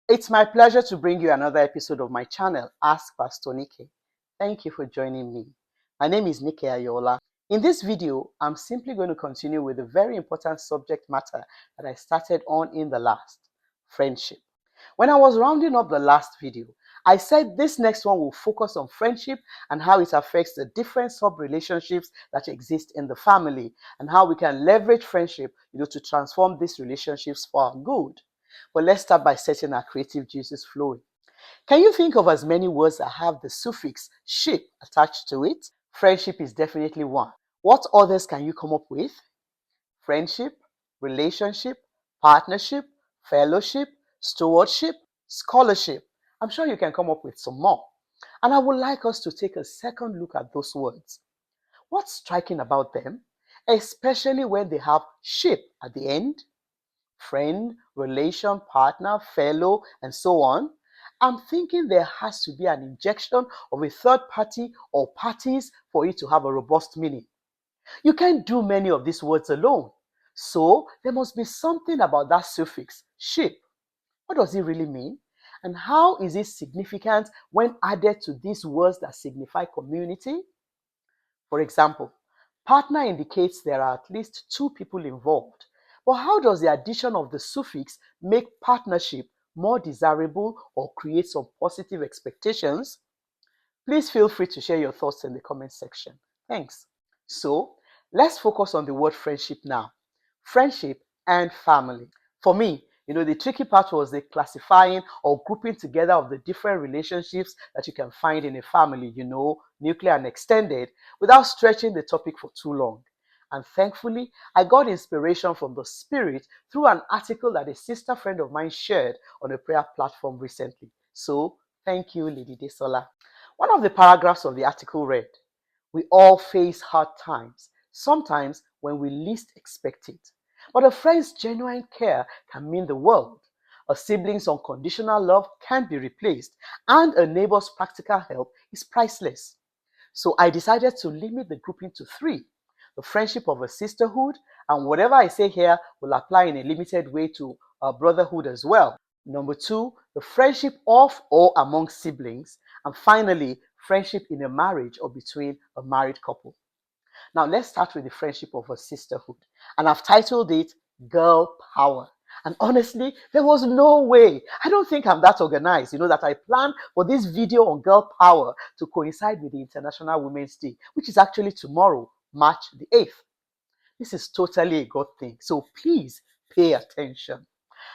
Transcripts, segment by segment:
It's my pleasure to bring you another episode of my channel, Ask Pastor Nike. Thank you for joining me. My name is Nike Ayola. In this video, I'm simply going to continue with a very important subject matter that I started on in the last, friendship. When I was rounding up the last video, I said this next one will focus on friendship and how it affects the different sub-relationships that exist in the family and how we can leverage friendship, to transform these relationships for our good. But let's start by setting our creative juices flowing. Can you think of as many words that have the suffix ship attached to it? Friendship is definitely one. What others can you come up with? Friendship, relationship, partnership, fellowship, stewardship, scholarship. I'm sure you can come up with some more. And I would like us to take a second look at those words. What's striking about them, especially when they have ship at the end? Friend, relation, partner, fellow, and so on. I'm thinking there has to be an injection of a third party or parties for it to have a robust meaning. You can't do many of these words alone. So there must be something about that suffix, ship. What does it really mean? And how is it significant when added to these words that signify community? For example, partner indicates there are at least two people involved. But how does the addition of the suffix make partnership more desirable or create some positive expectations? Please feel free to share your thoughts in the comment section. Thanks. So, let's focus on the word friendship now. Friendship and family. For me, the tricky part was the classifying or grouping together of the different relationships that you can find in a family, nuclear and extended, without stretching the topic for too long. And thankfully, I got inspiration from the Spirit through an article that a sister friend of mine shared on a prayer platform recently. So, thank you, Lady Desola. One of the paragraphs of the article read, "We all face hard times, sometimes when we least expect it. But a friend's genuine care can mean the world. A sibling's unconditional love can't be replaced, and a neighbor's practical help is priceless." So I decided to limit the grouping to three: the friendship of a sisterhood, and whatever I say here will apply in a limited way to a brotherhood as well. Number two, the friendship of or among siblings. And finally, friendship in a marriage or between a married couple. Now, let's start with the friendship of a sisterhood. And I've titled it Girl Power. And honestly, there was no way. I don't think I'm that organized, that I planned for this video on girl power to coincide with the International Women's Day, which is actually tomorrow, March the 8th. This is totally a God thing. So please pay attention.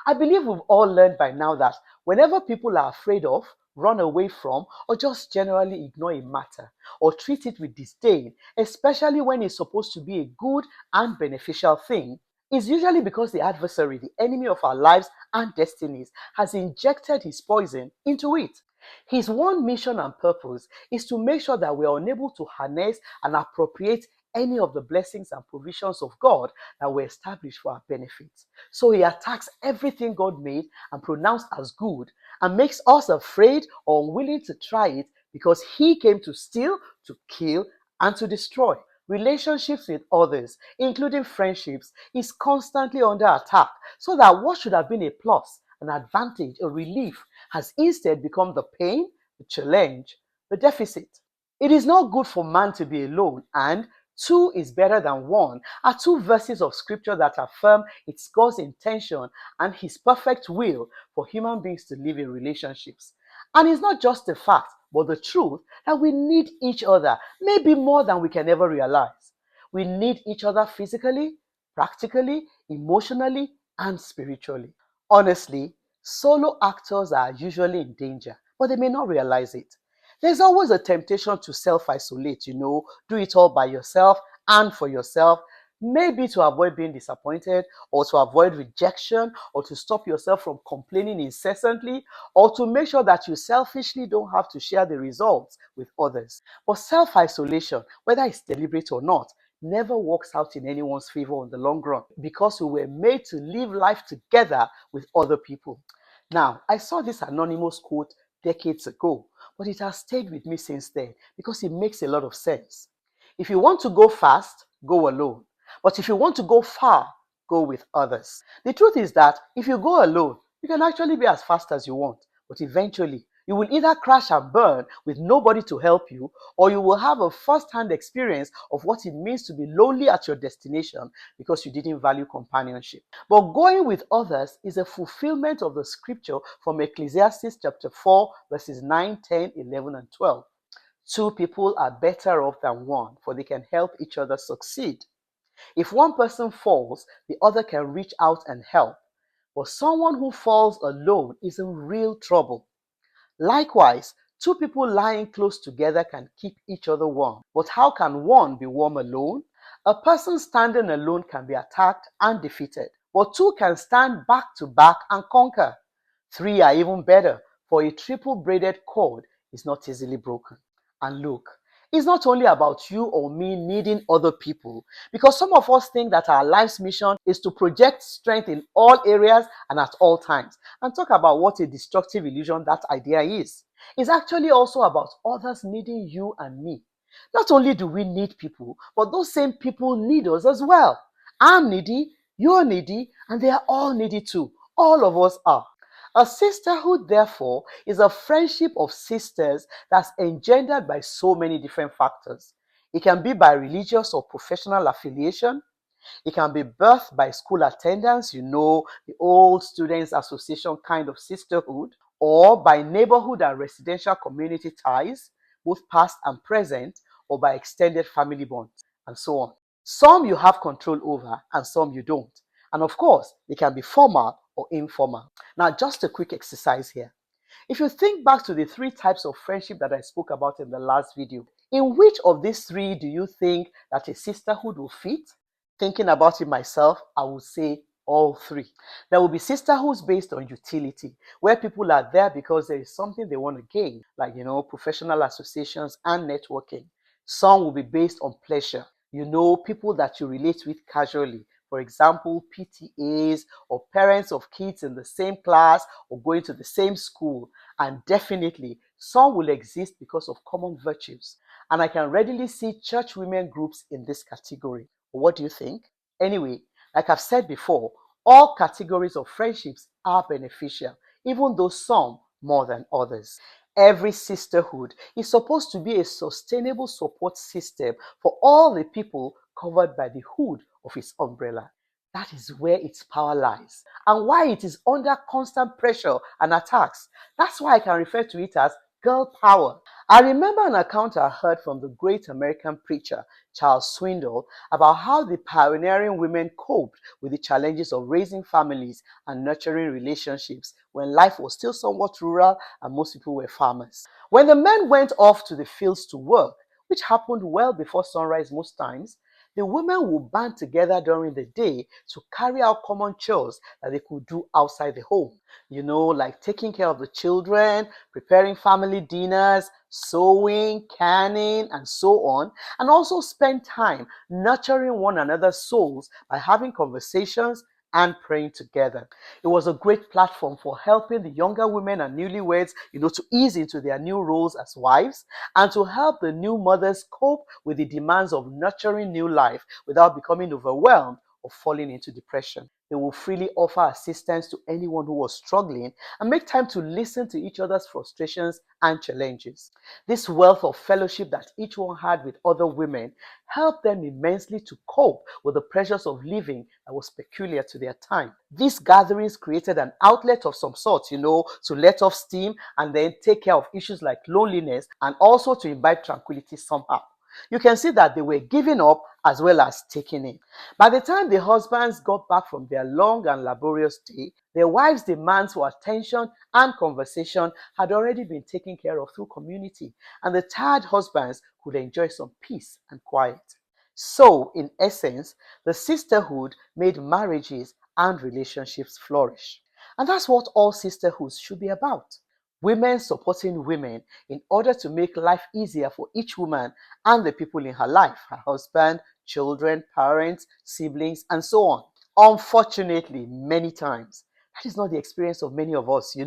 I believe we've all learned by now that whenever people are afraid of, run away from, or just generally ignore a matter or treat it with disdain, especially when it's supposed to be a good and beneficial thing, is usually because the adversary, the enemy of our lives and destinies, has injected his poison into it. His one mission and purpose is to make sure that we are unable to harness and appropriate any of the blessings and provisions of God that were established for our benefits. So he attacks everything God made and pronounced as good and makes us afraid or unwilling to try it because he came to steal, to kill, and to destroy. Relationships with others, including friendships, is constantly under attack, so that what should have been a plus, an advantage, a relief, has instead become the pain, the challenge, the deficit. It is not good for man to be alone, and two is better than one are two verses of scripture that affirm it's God's intention and his perfect will for human beings to live in relationships. And it's not just a fact, but the truth that we need each other, maybe more than we can ever realize. We need each other physically, practically, emotionally, and spiritually. Honestly, solo actors are usually in danger, but they may not realize it. There's always a temptation to self-isolate, do it all by yourself and for yourself, maybe to avoid being disappointed or to avoid rejection or to stop yourself from complaining incessantly or to make sure that you selfishly don't have to share the results with others. But self-isolation, whether it's deliberate or not, never works out in anyone's favor in the long run because we were made to live life together with other people. Now, I saw this anonymous quote decades ago, but it has stayed with me since then because it makes a lot of sense. If you want to go fast, go alone. But if you want to go far, go with others. The truth is that if you go alone, You can actually be as fast as you want, but eventually you will either crash and burn with nobody to help you, or you will have a first-hand experience of what it means to be lonely at your destination because you didn't value companionship. But going with others is a fulfillment of the scripture from Ecclesiastes chapter 4, verses 9, 10, 11, and 12. Two people are better off than one, for they can help each other succeed. If one person falls, the other can reach out and help. But someone who falls alone is in real trouble. Likewise, two people lying close together can keep each other warm. But how can one be warm alone? A person standing alone can be attacked and defeated, but two can stand back to back and conquer. Three are even better, for a triple braided cord is not easily broken. And look, it's not only about you or me needing other people, because some of us think that our life's mission is to project strength in all areas and at all times, and talk about what a destructive illusion that idea is. It's actually also about others needing you and me. Not only do we need people, but those same people need us as well. I'm needy, you're needy, and they are all needy too. All of us are. A sisterhood, therefore, is a friendship of sisters that's engendered by so many different factors. It can be by religious or professional affiliation. It can be birthed by school attendance, the old students association kind of sisterhood, or by neighborhood and residential community ties, both past and present, or by extended family bonds, and so on. Some you have control over and some you don't. And of course, they can be formal or informal. Now, just a quick exercise here. If you think back to the three types of friendship that I spoke about in the last video, in which of these three do you think that a sisterhood will fit? Thinking about it myself, I would say all three. There will be sisterhoods based on utility, where people are there because there is something they want to gain, like, professional associations and networking. Some will be based on pleasure, people that you relate with casually. For example, PTAs or parents of kids in the same class or going to the same school. And definitely, some will exist because of common virtues. And I can readily see church women groups in this category. What do you think? Anyway, like I've said before, all categories of friendships are beneficial, even though some more than others. Every sisterhood is supposed to be a sustainable support system for all the people covered by the hood of its umbrella. That is where its power lies and why it is under constant pressure and attacks. That's why I can refer to it as girl power. I remember an account I heard from the great American preacher Charles Swindoll about how the pioneering women coped with the challenges of raising families and nurturing relationships when life was still somewhat rural and most people were farmers. When the men went off to the fields to work, which happened well before sunrise most times, the women would band together during the day to carry out common chores that they could do outside the home. Like taking care of the children, preparing family dinners, sewing, canning, and so on, and also spend time nurturing one another's souls by having conversations and praying together. It was a great platform for helping the younger women and newlyweds, to ease into their new roles as wives and to help the new mothers cope with the demands of nurturing new life without becoming overwhelmed or falling into depression. They will freely offer assistance to anyone who was struggling and make time to listen to each other's frustrations and challenges. This wealth of fellowship that each one had with other women helped them immensely to cope with the pressures of living that was peculiar to their time. These gatherings created an outlet of some sort, to let off steam and then take care of issues like loneliness and also to imbibe tranquility somehow. You can see that they were giving up as well as taking in. By the time the husbands got back from their long and laborious day, their wives' demands for attention and conversation had already been taken care of through community, and the tired husbands could enjoy some peace and quiet. So, in essence, the sisterhood made marriages and relationships flourish. And that's what all sisterhoods should be about. Women supporting women in order to make life easier for each woman and the people in her life, her husband, children, parents, siblings, and so on. Unfortunately, many times, that is not the experience of many of us,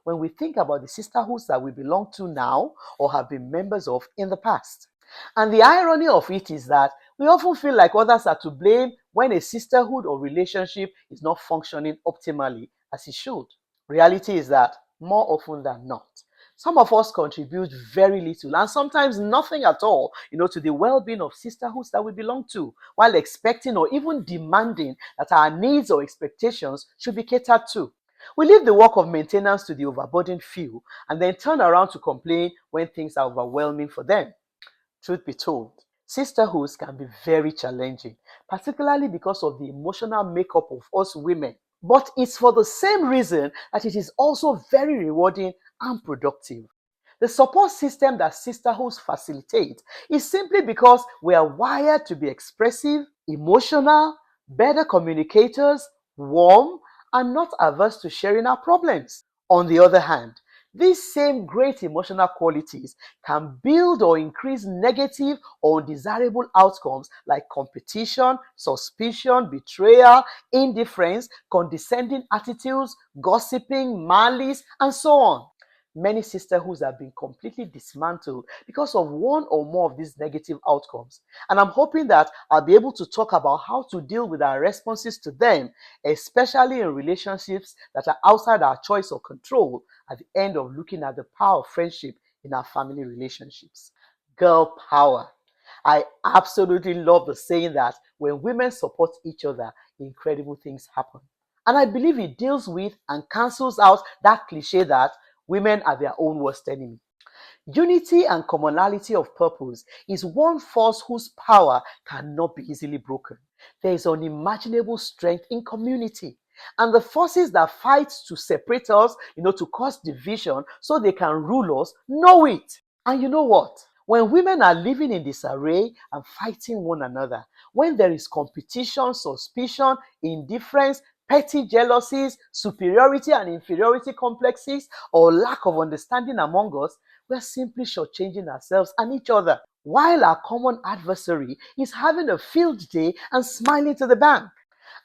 when we think about the sisterhoods that we belong to now or have been members of in the past. And the irony of it is that we often feel like others are to blame when a sisterhood or relationship is not functioning optimally as it should. Reality is that more often than not, some of us contribute very little and sometimes nothing at all, to the well-being of sisterhoods that we belong to, while expecting or even demanding that our needs or expectations should be catered to. We leave the work of maintenance to the overburdened few and then turn around to complain when things are overwhelming for them. Truth be told, sisterhoods can be very challenging, particularly because of the emotional makeup of us women. But it's for the same reason that it is also very rewarding and productive. The support system that sisterhoods facilitate is simply because we are wired to be expressive, emotional, better communicators, warm, and not averse to sharing our problems. On the other hand, these same great emotional qualities can build or increase negative or undesirable outcomes like competition, suspicion, betrayal, indifference, condescending attitudes, gossiping, malice, and so on. Many sisterhoods have been completely dismantled because of one or more of these negative outcomes. And I'm hoping that I'll be able to talk about how to deal with our responses to them, especially in relationships that are outside our choice or control, at the end of looking at the power of friendship in our family relationships. Girl power. I absolutely love the saying that when women support each other, incredible things happen. And I believe it deals with and cancels out that cliche that women are their own worst enemy. Unity and commonality of purpose is one force whose power cannot be easily broken. There is unimaginable strength in community. And the forces that fight to separate us, to cause division so they can rule us, know it. And you know what? When women are living in disarray and fighting one another, when there is competition, suspicion, indifference, petty jealousies, superiority and inferiority complexes, or lack of understanding among us, we're simply shortchanging ourselves and each other, while our common adversary is having a field day and smiling to the bank.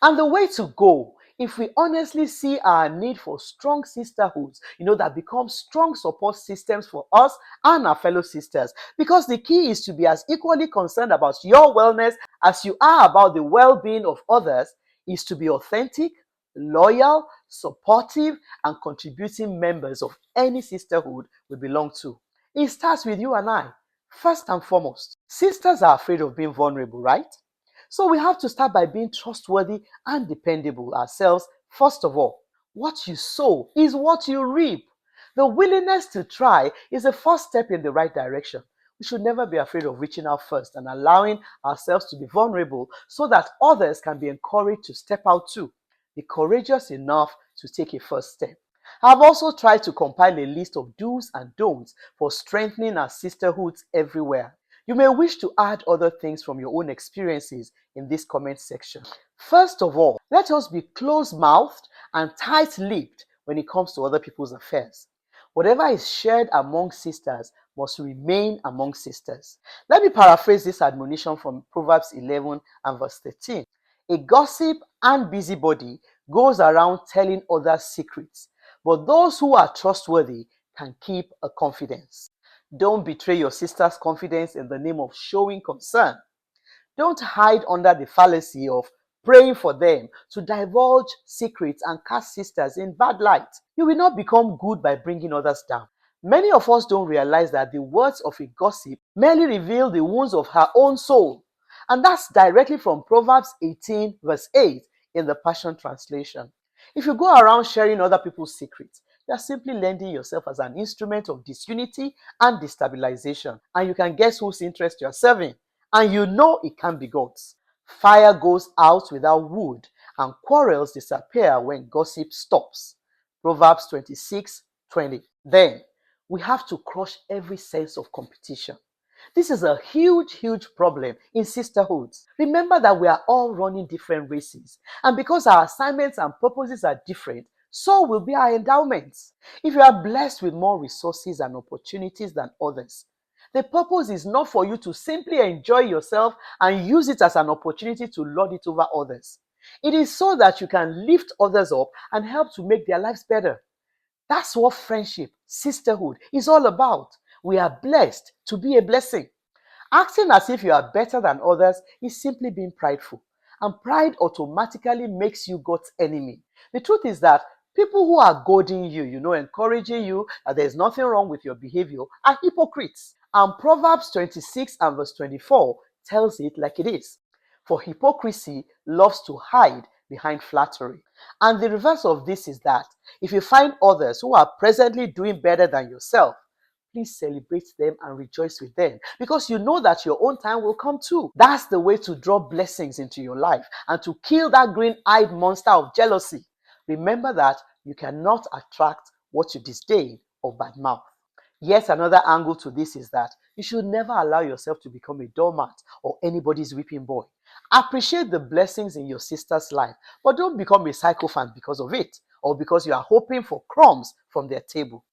And the way to go, if we honestly see our need for strong sisterhoods, that become strong support systems for us and our fellow sisters. Because the key is to be as equally concerned about your wellness as you are about the well-being of others, is to be authentic, loyal, supportive, and contributing members of any sisterhood we belong to. It starts with you and I, first and foremost. Sisters are afraid of being vulnerable, right? So we have to start by being trustworthy and dependable ourselves first of all. What you sow is what you reap. The willingness to try is a first step in the right direction. We should never be afraid of reaching out first and allowing ourselves to be vulnerable so that others can be encouraged to step out too. Be courageous enough to take a first step. I've also tried to compile a list of do's and don'ts for strengthening our sisterhoods everywhere. You may wish to add other things from your own experiences in this comment section. First of all, let us be close-mouthed and tight-lipped when it comes to other people's affairs. Whatever is shared among sisters must remain among sisters. Let me paraphrase this admonition from Proverbs 11 and verse 13. A gossip and busybody goes around telling others secrets, but those who are trustworthy can keep a confidence. Don't betray your sister's confidence in the name of showing concern. Don't hide under the fallacy of praying for them to divulge secrets and cast sisters in bad light. You will not become good by bringing others down. Many of us don't realize that the words of a gossip merely reveal the wounds of her own soul. And that's directly from Proverbs 18 verse 8 in the Passion Translation. If you go around sharing other people's secrets, you are simply lending yourself as an instrument of disunity and destabilization. And you can guess whose interest you are serving. And you know it can't be God's. Fire goes out without wood, and quarrels disappear when gossip stops. Proverbs 26:20. Then, we have to crush every sense of competition. This is a huge problem in sisterhoods. Remember that we are all running different races, and because our assignments and purposes are different, so will be our endowments. If you are blessed with more resources and opportunities than others, the purpose is not for you to simply enjoy yourself and use it as an opportunity to lord it over others. It is so that you can lift others up and help to make their lives better. That's what friendship, sisterhood is all about. We are blessed to be a blessing. Acting as if you are better than others is simply being prideful. And pride automatically makes you God's enemy. The truth is that People who are goading you, encouraging you that there's nothing wrong with your behavior are hypocrites. And Proverbs 26 and verse 24 tells it like it is. For hypocrisy loves to hide behind flattery. And the reverse of this is that if you find others who are presently doing better than yourself, please celebrate them and rejoice with them because you know that your own time will come too. That's the way to draw blessings into your life and to kill that green-eyed monster of jealousy. Remember that you cannot attract what you disdain or badmouth. Yet another angle to this is that you should never allow yourself to become a doormat or anybody's whipping boy. Appreciate the blessings in your sister's life, but don't become a sycophant because of it or because you are hoping for crumbs from their table.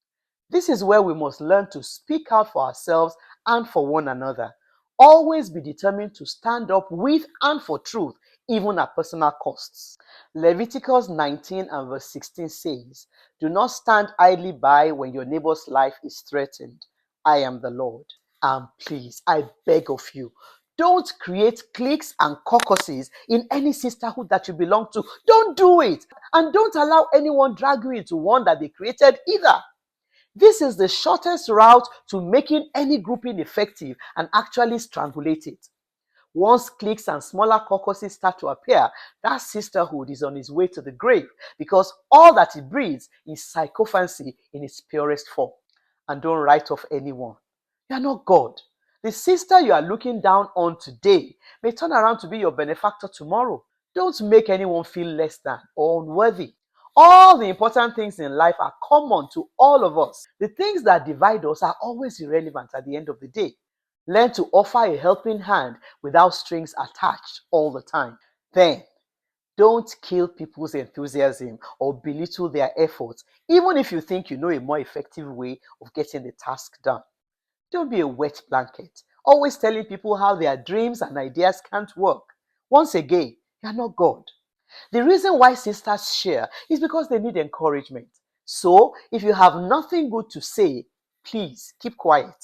This is where we must learn to speak out for ourselves and for one another. Always be determined to stand up with and for truth, even at personal costs. Leviticus 19 and verse 16 says, "Do not stand idly by when your neighbor's life is threatened. I am the Lord." And please, I beg of you, don't create cliques and caucuses in any sisterhood that you belong to. Don't do it. And don't allow anyone drag you into one that they created either. This is the shortest route to making any grouping effective and actually strangulate it. Once cliques and smaller caucuses start to appear, that sisterhood is on its way to the grave because all that it breeds is sycophancy in its purest form. And don't write off anyone. You are not God. The sister you are looking down on today may turn around to be your benefactor tomorrow. Don't make anyone feel less than or unworthy. All the important things in life are common to all of us. The things that divide us are always irrelevant at the end of the day. Learn to offer a helping hand without strings attached all the time. Then, don't kill people's enthusiasm or belittle their efforts, even if you think you know a more effective way of getting the task done. Don't be a wet blanket, always telling people how their dreams and ideas can't work. Once again, you're not God. The reason why sisters share is because they need encouragement. So, if you have nothing good to say, please keep quiet.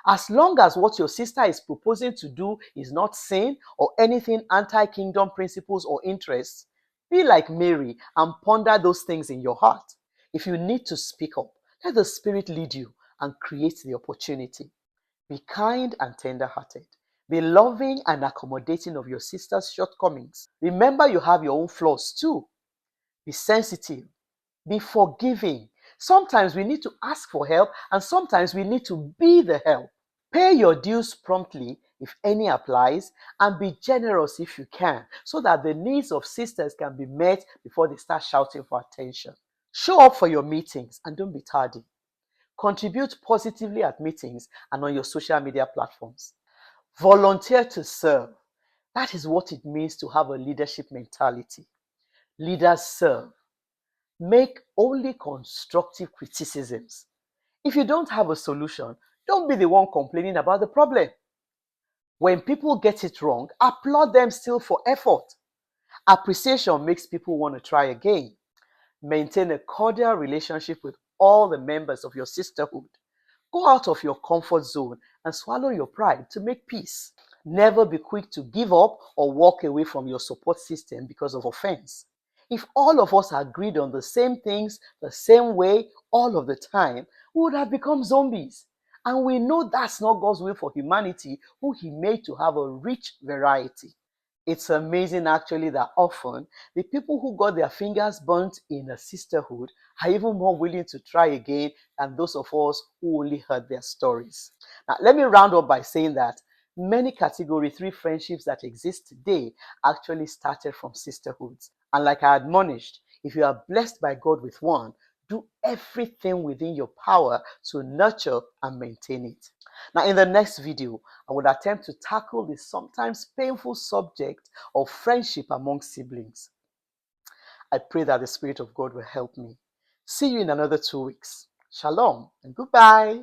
As long as what your sister is proposing to do is not sin or anything anti-kingdom principles or interests, be like Mary and ponder those things in your heart. If you need to speak up, let the Spirit lead you and create the opportunity. Be kind and tender-hearted. Be loving and accommodating of your sister's shortcomings. Remember you have your own flaws too. Be sensitive. Be forgiving. Sometimes we need to ask for help and sometimes we need to be the help. Pay your dues promptly if any applies and be generous if you can so that the needs of sisters can be met before they start shouting for attention. Show up for your meetings and don't be tardy. Contribute positively at meetings and on your social media platforms. Volunteer to serve. That is what it means to have a leadership mentality. Leaders serve. Make only constructive criticisms. If you don't have a solution, don't be the one complaining about the problem. When people get it wrong, applaud them still for effort. Appreciation makes people want to try again. Maintain a cordial relationship with all the members of your sisterhood. Go out of your comfort zone and swallow your pride to make peace. Never be quick to give up or walk away from your support system because of offense. If all of us agreed on the same things the same way all of the time, we would have become zombies. And we know that's not God's will for humanity, who He made to have a rich variety. It's amazing actually that often the people who got their fingers burnt in a sisterhood are even more willing to try again than those of us who only heard their stories. Now, let me round up by saying that many Category 3 friendships that exist today actually started from sisterhoods. And like I admonished, if you are blessed by God with one, do everything within your power to nurture and maintain it. Now, in the next video, I would attempt to tackle the sometimes painful subject of friendship among siblings. I pray that the Spirit of God will help me. See you in another 2 weeks. Shalom and goodbye.